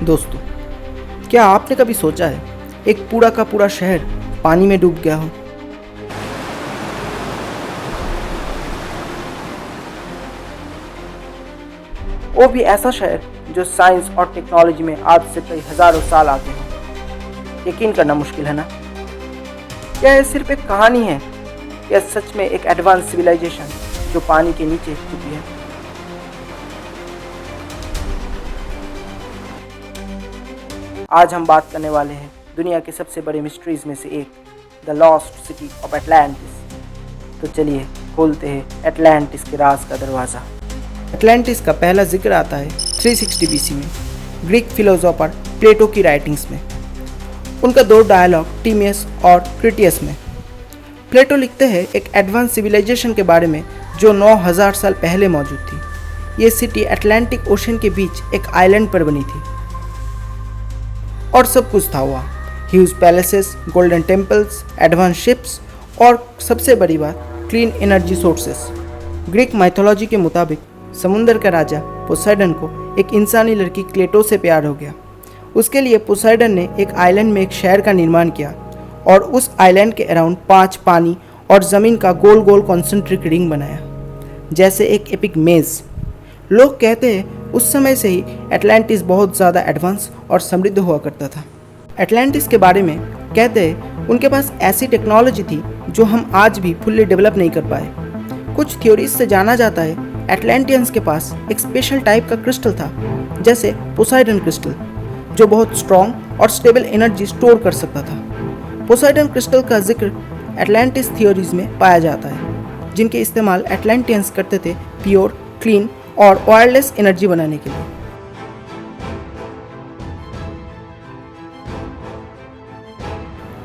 दोस्तों, क्या आपने कभी सोचा है एक पूरा का पूरा शहर पानी में डूब गया हो? वो भी ऐसा शहर जो साइंस और टेक्नोलॉजी में आज से कई हजारों साल आगे हो। यकीन करना मुश्किल है ना? क्या यह सिर्फ एक कहानी है या सच में एक एडवांस सिविलाइजेशन जो पानी के नीचे छुपी है? आज हम बात करने वाले हैं दुनिया के सबसे बड़े मिस्ट्रीज में से एक, the lost city of Atlantis. तो चलिए खोलते हैं एटलांटिस के राज का दरवाज़ा। एटलांटिस का पहला जिक्र आता है 360 BC में ग्रीक फिलोसोफर प्लेटो की राइटिंग्स में। उनका 2 डायलॉग टीमियस और क्रिटियस में। प्लेटो लिखते हैं एक एडवांस सिविलाइजेशन के बारे में जो 9000 साल पहले मौजूद थी। ये सिटी अटलांटिक ओशन के बीच एक आइलैंड पर बनी थी और सब कुछ था वहाँ। Huge palaces, golden temples, advance ships और सबसे बड़ी बात clean energy sources. Greek mythology के मुताबिक समुंदर का राजा पोसाइडन को एक इंसानी लड़की क्लेटो से प्यार हो गया। उसके लिए पोसाइडन ने एक आइलैंड में एक शहर का निर्माण किया और उस आइलैंड के अराउंड 5 पानी और ज़मीन का गोल गोल कॉन्सेंट्रिक रिंग बनाया, जैसे एक एपिक मेज। लोग कहते हैं उस समय से ही एटलांटिस बहुत ज़्यादा एडवांस और समृद्ध हुआ करता था। एटलांटिस के बारे में कहते हैं उनके पास ऐसी टेक्नोलॉजी थी जो हम आज भी फुल्ली डेवलप नहीं कर पाए। कुछ थ्योरीज से जाना जाता है एटलांटियंस के पास एक स्पेशल टाइप का क्रिस्टल था, जैसे पोसाइडन क्रिस्टल, जो बहुत स्ट्रॉन्ग और स्टेबल एनर्जी स्टोर कर सकता था। पोसाइडन क्रिस्टल का जिक्र एटलांटिस थ्योरीज में पाया जाता है, जिनके इस्तेमाल एटलांटियंस करते थे प्योर, क्लीन और वायरलेस एनर्जी बनाने के लिए।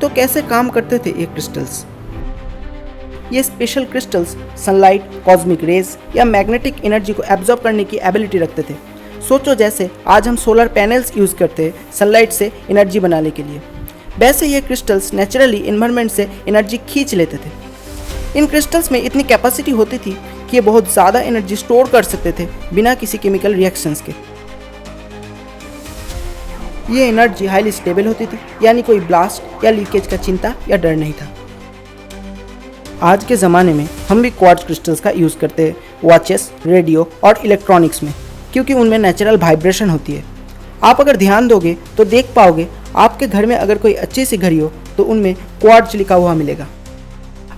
तो कैसे काम करते थे ये क्रिस्टल्स? ये special crystals sunlight, cosmic rays या मैग्नेटिक एनर्जी को एब्जॉर्ब करने की एबिलिटी रखते थे। सोचो जैसे आज हम सोलर पैनल्स यूज़ करते हैं सनलाइट से एनर्जी बनाने के लिए, वैसे ये क्रिस्टल्स नेचुरली इन्वायरमेंट से एनर्जी खींच लेते थे। इन क्रिस्टल्स में इतनी कैपेसिटी होती थी कि ये बहुत ज़्यादा एनर्जी स्टोर कर सकते थे बिना किसी केमिकल रिएक्शंस के। ये एनर्जी हाईली स्टेबल होती थी, यानी कोई ब्लास्ट या लीकेज का चिंता या डर नहीं था। आज के ज़माने में हम भी क्वार्ट्ज क्रिस्टल्स का यूज़ करते हैं वॉचेस, रेडियो और इलेक्ट्रॉनिक्स में, क्योंकि उनमें नेचुरल वाइब्रेशन होती है। आप अगर ध्यान दोगे तो देख पाओगे आपके घर में अगर कोई अच्छी सी घड़ी हो तो उनमें क्वार्ट्ज लिखा हुआ मिलेगा।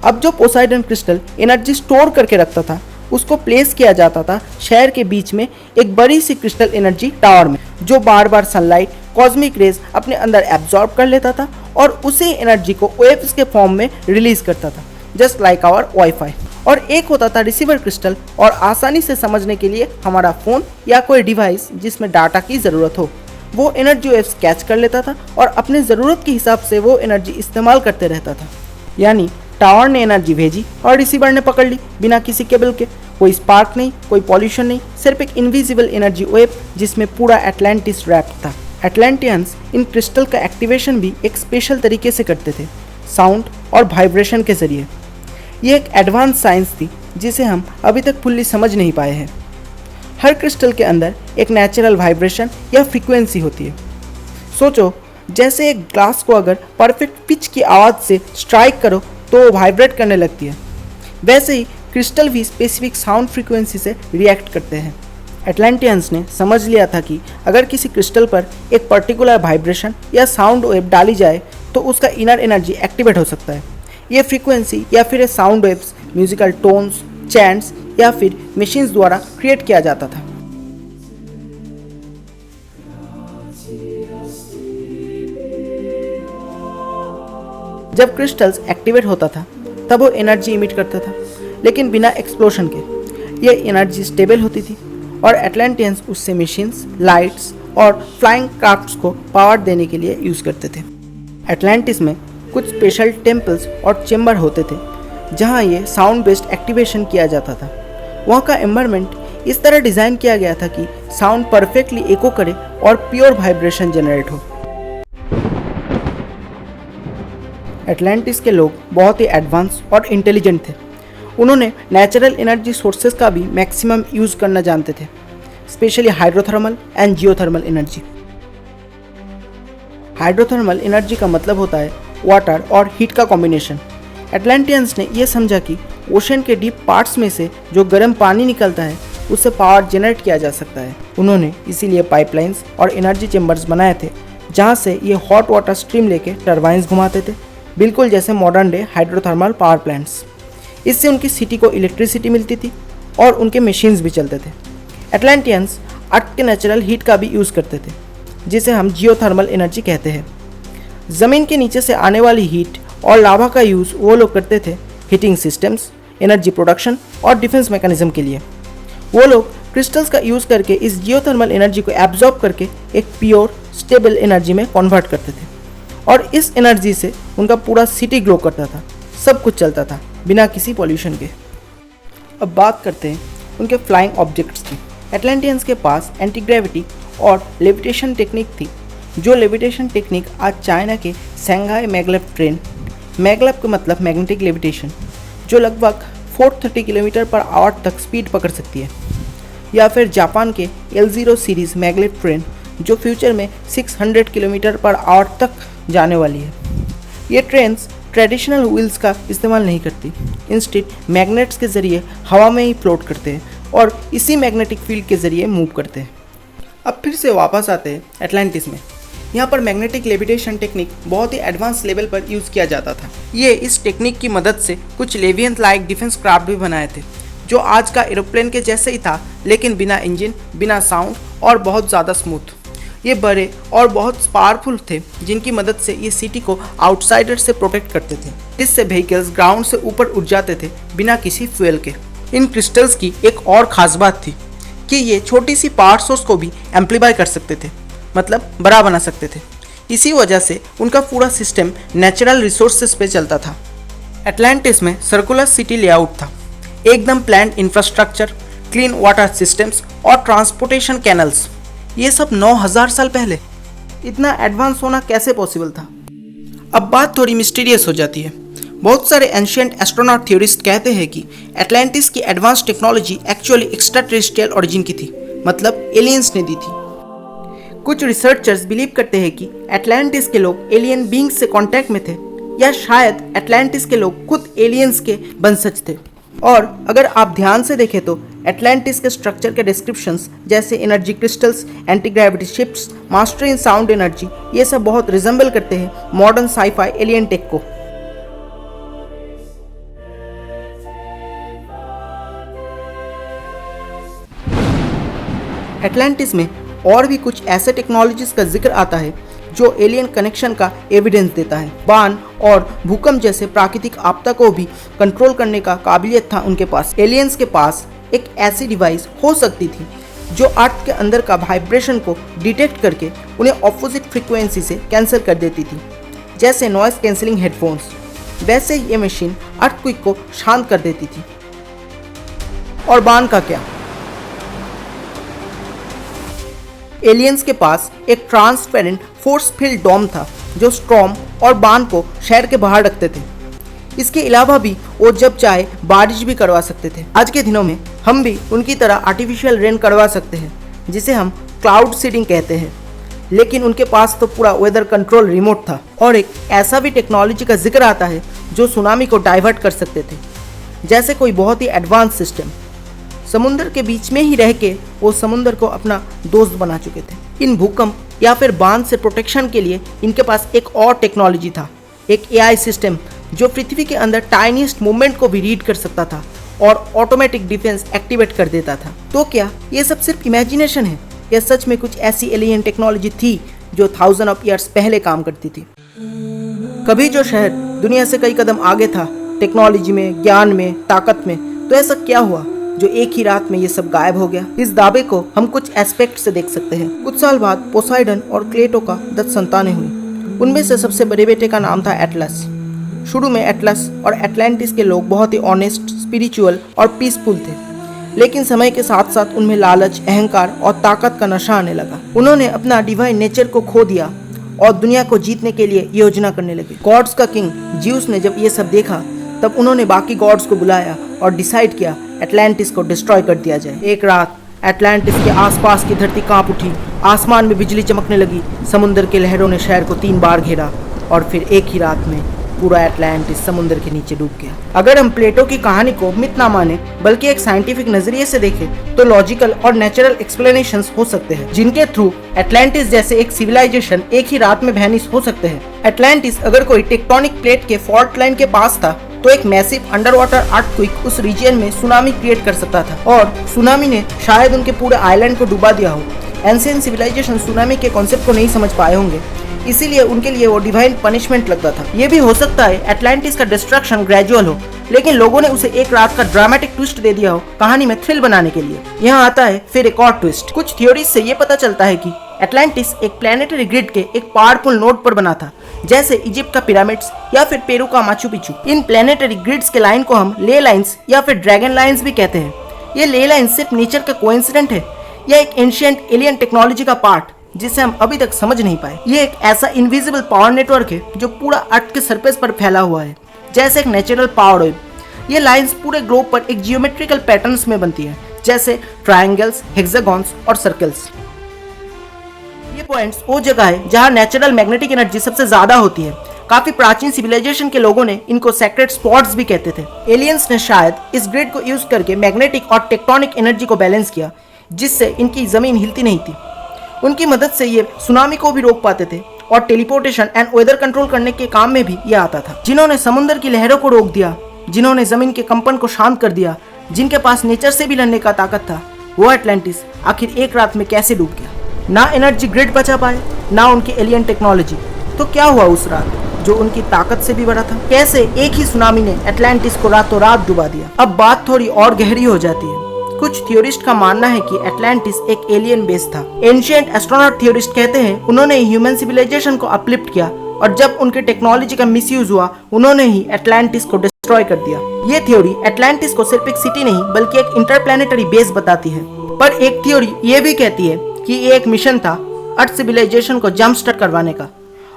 अब जो पोसाइडन क्रिस्टल एनर्जी स्टोर करके रखता था, उसको प्लेस किया जाता था शहर के बीच में एक बड़ी सी क्रिस्टल एनर्जी टावर में, जो बार बार सनलाइट, कॉस्मिक रेज अपने अंदर एब्जॉर्ब कर लेता था और उसी एनर्जी को वेव्स के फॉर्म में रिलीज करता था, जस्ट लाइक आवर वाईफाई। और एक होता था रिसीवर क्रिस्टल, और आसानी से समझने के लिए हमारा फ़ोन या कोई डिवाइस जिसमें डाटा की ज़रूरत हो, वो एनर्जी वेव्स कैच कर लेता था और अपने ज़रूरत के हिसाब से वो एनर्जी इस्तेमाल करते रहता था। यानी टावर ने एनर्जी भेजी और रिसीवर ने पकड़ ली बिना किसी केबल के। कोई स्पार्क नहीं, कोई पॉल्यूशन नहीं, सिर्फ एक इनविजिबल एनर्जी वेव जिसमें पूरा एटलांटिस रैप्ड था। एटलांटियंस इन क्रिस्टल का एक्टिवेशन भी एक स्पेशल तरीके से करते थे, साउंड और वाइब्रेशन के जरिए। ये एक एडवांस साइंस थी जिसे हम अभी तक फुल्ली समझ नहीं पाए हैं। हर क्रिस्टल के अंदर एक नेचुरल वाइब्रेशन या फ्रीक्वेंसी होती है। सोचो जैसे एक ग्लास को अगर परफेक्ट पिच की आवाज़ से स्ट्राइक करो तो वो वाइब्रेट करने लगती है, वैसे ही क्रिस्टल भी स्पेसिफिक साउंड फ्रीक्वेंसी से रिएक्ट करते हैं। एटलांटियंस ने समझ लिया था कि अगर किसी क्रिस्टल पर एक पर्टिकुलर वाइब्रेशन या साउंड वेव डाली जाए तो उसका इनर एनर्जी एक्टिवेट हो सकता है। ये फ्रीक्वेंसी या फिर sound waves musical tones, chants या फिर मशीन्स द्वारा क्रिएट किया जाता था। जब क्रिस्टल्स एक्टिवेट होता था तब वो एनर्जी इमिट करता था, लेकिन बिना एक्सप्लोशन के। ये एनर्जी स्टेबल होती थी और एटलांटियंस उससे मशीन्स, लाइट्स और फ्लाइंग क्राफ्ट्स को पावर देने के लिए यूज़ करते थे। एटलांटिस में कुछ स्पेशल टेम्पल्स और चेम्बर होते थे जहाँ ये साउंड बेस्ड एक्टिवेशन किया जाता था। वहाँ का एनवायरनमेंट इस तरह डिज़ाइन किया गया था कि साउंड परफेक्टली एको करे और प्योर वाइब्रेशन जनरेट हो। एटलांटिस के लोग बहुत ही एडवांस और इंटेलिजेंट थे। उन्होंने नेचुरल एनर्जी सोर्सेज का भी मैक्सिमम यूज़ करना जानते थे, specially hydrothermal and geothermal energy. Hydrothermal energy का मतलब होता है वाटर और हीट का कॉम्बिनेशन। एटलांटियंस ने यह समझा कि ओशन के डीप पार्ट्स में से जो गर्म पानी निकलता है उससे पावर जनरेट किया जा सकता है। उन्होंने इसीलिए पाइपलाइंस और एनर्जी चेम्बर्स बनाए थे जहाँ से ये हॉट वाटर स्ट्रीम लेके टरबाइंस घुमाते थे, बिल्कुल जैसे modern day hydrothermal power plants. इससे उनकी सिटी को इलेक्ट्रिसिटी मिलती थी और उनके मशीन्स भी चलते थे। एटलांटियंस अर्थ के नेचुरल हीट का भी यूज़ करते थे, जिसे हम जियोथर्मल एनर्जी कहते हैं। ज़मीन के नीचे से आने वाली हीट और लावा का यूज़ वो लोग करते थे हीटिंग सिस्टम्स, एनर्जी प्रोडक्शन और डिफेंस मैकेनिज्म के लिए। वो लोग क्रिस्टल्स का यूज़ करके इस जियोथर्मल एनर्जी को एब्जॉर्ब करके एक प्योर स्टेबल एनर्जी में कन्वर्ट करते थे और इस एनर्जी से उनका पूरा सिटी ग्लो करता था, सब कुछ चलता था बिना किसी पॉल्यूशन के। अब बात करते हैं उनके फ्लाइंग ऑब्जेक्ट्स की। एटलांटियंस के पास एंटी ग्रेविटी और लेविटेशन टेक्निक थी, जो लेविटेशन टेक्निक आज चाइना के शंघाई मैगलेव ट्रेन, मैगलेव का मतलब मैग्नेटिक लेविटेशन, जो लगभग 430 किलोमीटर पर आवर तक स्पीड पकड़ सकती है, या फिर जापान के L0 सीरीज़ मैगलेव ट्रेन जो फ्यूचर में 600 किलोमीटर पर आवर तक जाने वाली है। ये ट्रेन्स ट्रेडिशनल व्हील्स का इस्तेमाल नहीं करती, इंस्टेड मैग्नेट्स के ज़रिए हवा में ही फ्लोट करते हैं और इसी मैग्नेटिक फील्ड के ज़रिए मूव करते हैं। अब फिर से वापस आते हैं एटलांटिस में। यहाँ पर मैग्नेटिक लेविटेशन टेक्निक बहुत ही एडवांस लेवल पर यूज़ किया जाता था। ये इस टेक्निक की मदद से कुछ लेवियंस लाइक डिफेंस क्राफ्ट भी बनाए थे, जो आज का एरोप्लेन के जैसे ही था, लेकिन बिना इंजन, बिना साउंड और बहुत ज़्यादा स्मूथ। ये बड़े और बहुत पावरफुल थे, जिनकी मदद से ये सिटी को आउटसाइडर से प्रोटेक्ट करते थे, जिससे व्हीकल्स ग्राउंड से ऊपर उठ जाते थे बिना किसी फ्यूल के। इन क्रिस्टल्स की एक और ख़ास बात थी कि ये छोटी सी पावर सोर्स को भी एम्प्लीफाई कर सकते थे, मतलब बड़ा बना सकते थे। इसी वजह से उनका पूरा सिस्टम नेचुरल रिसोर्सेज पे चलता था। एटलांटिस में सर्कुलर सिटी लेआउट था, एकदम planned infrastructure, clean water systems और ट्रांसपोर्टेशन कैनल्स। ये सब 9000 साल पहले। इतना एडवांस होना कैसे पॉसिबल था? अब बात थोड़ी मिस्टीरियस हो जाती है। बहुत सारे एंशिएंट एस्ट्रोनॉट थ्योरिस्ट कहते हैं कि एटलांटिस की advance technology actually extra terrestrial origin की थी, मतलब एलियंस ने दी थी। कुछ रिसर्चर्स बिलीव करते हैं कि एटलांटिस के लोग एलियन बीइंग्स से कांटेक्ट में थे, या शायद एटलांटिस के लोग खुद एलियंस के वंशज थे। और अगर आप ध्यान से देखें तो एटलांटिस के स्ट्रक्चर के डिस्क्रिप्शंस जैसे energy crystals, anti gravity ships, mastery इन साउंड एनर्जी, ये सब बहुत रिजेंबल करते हैं मॉडर्न साईफाई एलियन टेक को। एटलांटिस में और भी कुछ ऐसे टेक्नोलॉजीज का जिक्र आता है जो एलियन कनेक्शन का एविडेंस देता है। बाढ़ और भूकंप जैसे प्राकृतिक आपदा को भी कंट्रोल करने का काबिलियत था उनके पास। एलियंस के पास एक ऐसी डिवाइस हो सकती थी जो अर्थ के अंदर का वाइब्रेशन को डिटेक्ट करके उन्हें ऑपोजिट फ्रीक्वेंसी से कैंसिल कर देती थी, जैसे नॉइस कैंसिलिंग हेडफोन्स। वैसे ये मशीन अर्थक्वेक को शांत कर देती थी। और बाण का क्या? एलियंस के पास एक ट्रांसपेरेंट फोर्स फील्ड डोम था जो स्टॉर्म और बाण को शहर के बाहर रखते थे। इसके अलावा भी वो जब चाहे बारिश भी करवा सकते थे। आज के दिनों में हम भी उनकी तरह आर्टिफिशियल रेन करवा सकते हैं, जिसे हम क्लाउड सीडिंग कहते हैं, लेकिन उनके पास तो पूरा वेदर कंट्रोल रिमोट था। और एक ऐसा भी टेक्नोलॉजी का जिक्र आता है जो सुनामी को डाइवर्ट कर सकते थे, जैसे कोई बहुत ही एडवांस सिस्टम। समुद्र के बीच में ही रह के वो समुद्र को अपना दोस्त बना चुके थे। इन भूकंप या फिर बांध से प्रोटेक्शन के लिए इनके पास एक और टेक्नोलॉजी था, एक AI सिस्टम जो पृथ्वी के अंदर टाइनीस्ट मूवमेंट को भी रीड कर सकता था और ऑटोमेटिक डिफेंस एक्टिवेट कर देता था। तो क्या ये सब सिर्फ इमेजिनेशन है या सच में कुछ ऐसी एलियन टेक्नोलॉजी थी जो 1000 ऑफ ईयर्स पहले काम करती थी? कभी जो शहर दुनिया से कई कदम आगे था टेक्नोलॉजी में, ज्ञान में, ताकत में, तो ऐसा क्या हुआ जो एक ही रात में ये सब गायब हो गया? इस दावे को हम कुछ एस्पेक्ट से देख सकते हैं। कुछ साल बाद पोसाइडन और क्लेटो का 10 संतानें हुई। उनमें से सबसे बड़े बेटे का नाम था एटलस। शुरू में एटलस और एटलांटिस के लोग बहुत ही ऑनेस्ट, स्पिरिचुअल और पीसफुल थे, लेकिन समय के साथ साथ उनमें लालच, अहंकार और ताकत का नशा आने लगा। उन्होंने अपना डिवाइन नेचर को खो दिया और दुनिया को जीतने के लिए योजना करने लगे। गॉड्स का किंग ज्यूस ने जब ये सब देखा, तब उन्होंने बाकी गॉड्स को बुलाया और डिसाइड किया एटलांटिस को डिस्ट्रॉय कर दिया जाए। एक रात एटलांटिस के आसपास की धरती कांप उठी आसमान में बिजली चमकने लगी, समुद्र के लहरों ने शहर को 3 बार घेरा और फिर एक ही रात में पूरा एटलांटिस समुद्र के नीचे डूब गया। अगर हम प्लेटो की कहानी को मिथ ना माने बल्कि एक साइंटिफिक नजरिए से देखें तो लॉजिकल और नेचुरल एक्सप्लेनेशंस हो सकते हैं जिनके थ्रू एटलांटिस जैसे एक सिविलाइजेशन एक ही रात में वैनिश हो सकते हैं। एटलांटिस अगर कोई टेक्टोनिक प्लेट के फॉल्ट लाइन के पास था तो एक मैसिव अंडर वाटर अर्थक्वेक उस रीजन में सुनामी क्रिएट कर सकता था और सुनामी ने शायद उनके पूरे आइलैंड को डुबा दिया हो। एंशिएंट सिविलाइजेशन सुनामी के कॉन्सेप्ट को नहीं समझ पाए होंगे, इसीलिए उनके लिए वो डिवाइन पनिशमेंट लगता था। ये भी हो सकता है एटलांटिस का डिस्ट्रक्शन ग्रेजुअल हो, लेकिन लोगों ने उसे एक रात का ड्रामेटिक ट्विस्ट दे दिया हो कहानी में थ्रिल बनाने के लिए। यहाँ आता है फिर एक और ट्विस्ट। कुछ थ्योरीज से ये पता चलता है कि एटलांटिस एक प्लैनेटरी ग्रिड के एक पावरफुल नोड पर बना था, जैसे इजिप्ट का पिरामिड्स या फिर पेरू का माचू पिचू। इन प्लैनेटरी ग्रिड्स के लाइन को हम ले लाइन्स या फिर ड्रैगन लाइन्स भी कहते हैं। ये ले लाइन्स सिर्फ नेचर का कोइंसिडेंट है या एक एंशिएंट एलियन टेक्नोलॉजी का पार्ट जिसे हम अभी तक समझ नहीं पाए। ये एक ऐसा इनविजिबल पावर नेटवर्क है जो पूरा अर्थ के सरफेस पर फैला हुआ है, जैसे एक नेचुरल पावर वेव। ये लाइंस पूरे ग्लोब पर एक जियोमेट्रिकल पैटर्न्स में बनती है, जैसे ट्रायंगल्स, हेक्सागॉन्स और सर्कल्स। ये पॉइंट्स वो जगह है जहाँ नेचुरल मैग्नेटिक एनर्जी सबसे ज्यादा होती है। काफी प्राचीन सिविलाइजेशन के लोगों ने इनको सेक्रेट स्पॉट्स भी कहते थे। एलियंस ने शायद इस ग्रिड को यूज करके मैग्नेटिक और टेक्टोनिक एनर्जी को बैलेंस किया, जिससे इनकी जमीन हिलती नहीं थी। उनकी मदद से ये सुनामी को भी रोक पाते थे और टेलीपोर्टेशन एंड वेदर कंट्रोल करने के काम में भी ये आता था। जिन्होंने समुद्र की लहरों को रोक दिया, जिन्होंने जमीन के कंपन को शांत कर दिया, जिनके पास नेचर से भी लड़ने का ताकत था, वो एटलांटिस आखिर एक रात में कैसे डूब गया? ना एनर्जी ग्रिड बचा पाए, ना उनकी एलियन टेक्नोलॉजी। तो क्या हुआ उस रात जो उनकी ताकत से भी बड़ा था? कैसे एक ही सुनामी ने एटलांटिस को रातों रात डुबा दिया? अब बात थोड़ी और गहरी हो जाती है। कुछ थ्योरिस्ट का मानना है कि एटलांटिस एक एलियन बेस था। एंशिएंट एस्ट्रोनॉट थ्योरिस्ट कहते हैं उन्होंने ह्यूमन सिविलाइजेशन को अपलिफ्ट किया और जब उनके टेक्नोलॉजी का मिसयूज हुआ उन्होंने ही एटलांटिस को डिस्ट्रॉय कर दिया। ये थ्योरी एटलांटिस को सिर्फ एक सिटी नहीं बल्कि एक इंटरप्लैनेटरी बेस बताती है। पर एक थ्योरी ये भी कहती है कि ये एक मिशन था अर्थ सिविलाइजेशन को जंप स्टार्ट करवाने का,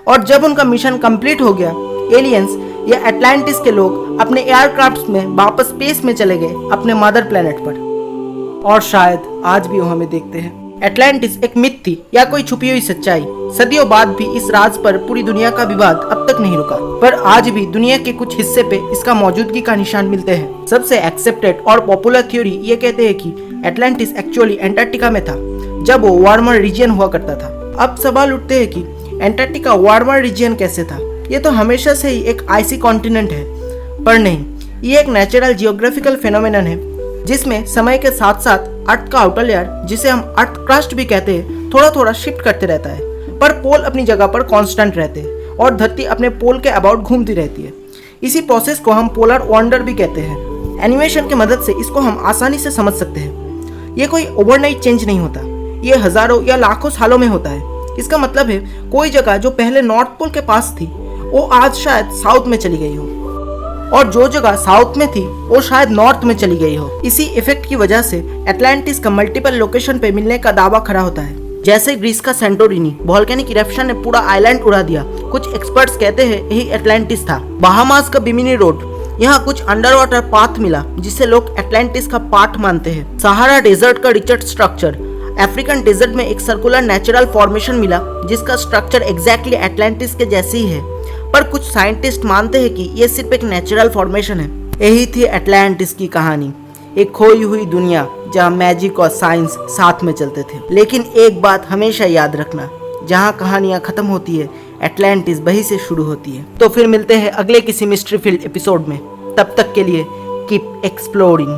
और जब उनका मिशन कंप्लीट हो गया एलियंस या एटलांटिस के लोग अपने एयरक्राफ्ट में वापस स्पेस में चले गए अपने मदर प्लेनेट पर। और शायद आज भी वो हमें देखते हैं। एटलांटिस एक मिथ थी या कोई छुपी हुई सच्चाई? सदियों बाद भी इस राज पर पूरी दुनिया का विवाद अब तक नहीं रुका, पर आज भी दुनिया के कुछ हिस्से पे इसका मौजूदगी का निशान मिलते हैं। सबसे एक्सेप्टेड और पॉपुलर थ्योरी ये कहते हैं कि एटलांटिस एक्चुअली एंटार्क्टिका में था जब वो वार्मर रीजन हुआ करता था। अब सवाल उठते हैं कि एंटार्क्टिका वार्मर रीजन कैसे था? ये तो हमेशा से ही एक आइसी कॉन्टिनेंट है, पर नहीं, ये एक नेचुरल जियोग्राफिकल फेनोमेनन है जिसमें समय के साथ साथ अर्थ का आउटर लेयर, जिसे हम अर्थ क्रस्ट भी कहते हैं, थोड़ा थोड़ा शिफ्ट करते रहता है, पर पोल अपनी जगह पर कांस्टेंट रहते हैं और धरती अपने पोल के अबाउट घूमती रहती है। इसी प्रोसेस को हम पोलर वॉन्डर भी कहते हैं। एनिमेशन की मदद से इसको हम आसानी से समझ सकते हैं। ये कोई ओवरनाइट चेंज नहीं होता, ये हजारों या लाखों सालों में होता है। इसका मतलब है कोई जगह जो पहले नॉर्थ पोल के पास थी वो आज शायद साउथ में चली गई हो, और जो जगह साउथ में थी वो शायद नॉर्थ में चली गई हो। इसी इफेक्ट की वजह से एटलांटिस का मल्टीपल लोकेशन पे मिलने का दावा खड़ा होता है। जैसे ग्रीस का सेंटोरिनी वोल्केनिक इरप्शन ने पूरा आइलैंड उड़ा दिया। कुछ एक्सपर्ट्स कहते हैं यही एटलांटिस था। बहामास का बिमिनी रोड, यहाँ कुछ अंडर वाटर पाथ मिला जिसे लोग एटलांटिस का पार्ट मानते हैं। सहारा डेजर्ट का रिचर्ड स्ट्रक्चर, अफ्रीकन डेजर्ट में एक सर्कुलर नेचुरल फॉर्मेशन मिला जिसका स्ट्रक्चर एग्जैक्टली एटलांटिस के जैसे ही है, पर कुछ साइंटिस्ट मानते हैं कि ये सिर्फ एक नेचुरल फॉर्मेशन है। यही थी एटलांटिस की कहानी, एक खोई हुई दुनिया जहाँ मैजिक और साइंस साथ में चलते थे। लेकिन एक बात हमेशा याद रखना, जहाँ कहानियाँ खत्म होती है एटलांटिस वहीं से शुरू होती है। तो फिर मिलते हैं अगले किसी मिस्ट्री फील्ड एपिसोड में, तब तक के लिए कीप एक्सप्लोरिंग।